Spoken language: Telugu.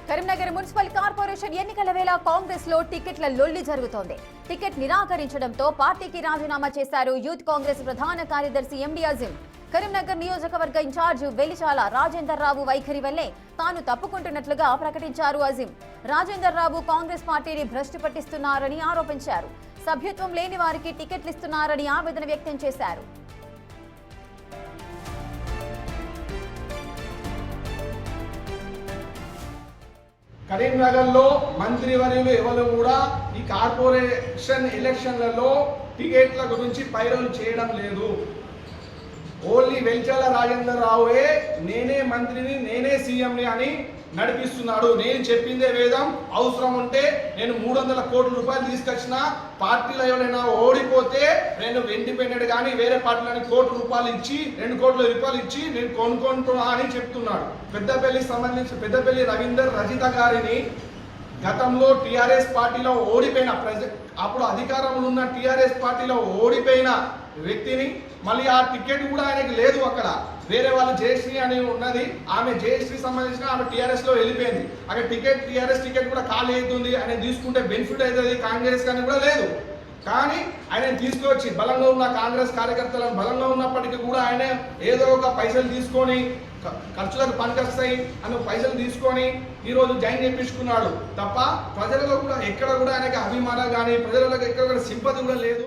కరీంనగర్ మున్సిపల్ కార్పొరేషన్ ఎన్నికల వేళ కాంగ్రెస్ లో టికెట్ల లొల్లి జరుగుతోంది. టికెట్ నిరాకరించడంతో పార్టీకి రాజీనామా చేశారు యూత్ కాంగ్రెస్ ప్రధాన కార్యదర్శి ఎండి అజీం. కరీంనగర్ నియోజకవర్గ ఇన్ఛార్జ్ వెలిచాల రాజేందర్ రావు వైఖరి వల్లే తాను తప్పుకుంటున్నట్లుగా ప్రకటించారు అజీం. రాజేందర్ రావు కాంగ్రెస్ పార్టీని భ్రష్టు పట్టిస్తున్నారని ఆరోపించారు. సభ్యత్వం లేని వారికి టికెట్లు ఇస్తున్నారని ఆవేదన వ్యక్తం చేశారు. కరీంనగర్లో మంత్రివర్యులు ఎవరు కూడా ఈ కార్పొరేషన్ ఎలక్షన్లలో టికెట్ల గురించి పైరవులు చేయడం లేదు. ఓన్లీ వెలిచాల రాజేందర్ రావుయే నేనే మంత్రిని నేనే సీఎంని అని నడిపిస్తున్నాడు. నేను చెప్పిందే వేదం. అవసరం ఉంటే నేను 300 కోట్ల రూపాయలు తీసుకొచ్చిన పార్టీలో ఎవరైనా ఓడిపోతే నేను ఇండిపెండెంట్ కానీ వేరే పార్టీలని ₹1 కోట్ల రూపాయలు ఇచ్చి నేను కొనుక్కుంటున్నా అని చెప్తున్నాడు. పెద్దపల్లికి సంబంధించి పెద్దపల్లి రవీందర్ రజిత గారిని గతంలో టీఆర్ఎస్ పార్టీలో ఓడిపోయిన అప్పుడు అధికారంలో ఉన్న టీఆర్ఎస్ పార్టీలో ఓడిపోయిన వ్యక్తిని మళ్ళీ ఆ టికెట్ కూడా ఆయనకి లేదు. అక్కడ వేరే వాళ్ళు జయశ్రీ అని ఉన్నది, ఆమె జయశ్రీ సంబంధించిన ఆమె టీఆర్ఎస్ లో వెళ్ళిపోయింది. అక్కడ టీఆర్ఎస్ టికెట్ కూడా ఖాళీ అవుతుంది, ఆయన తీసుకుంటే బెనిఫిట్ అవుతుంది కాంగ్రెస్ కానీ కూడా లేదు. కానీ ఆయన తీసుకొచ్చి బలంగా ఉన్న కాంగ్రెస్ కార్యకర్తలను బలంగా ఉన్నప్పటికీ కూడా ఆయన ఏదో ఒక పైసలు తీసుకొని ఖర్చులకు పనికొస్తాయి అని పైసలు తీసుకొని ఈరోజు జాయిన్ చేయించుకున్నాడు తప్ప ప్రజలలో కూడా ఎక్కడ కూడా ఆయనకి అభిమానం కానీ ప్రజలకు ఎక్కడ కూడా సింపతి కూడా లేదు.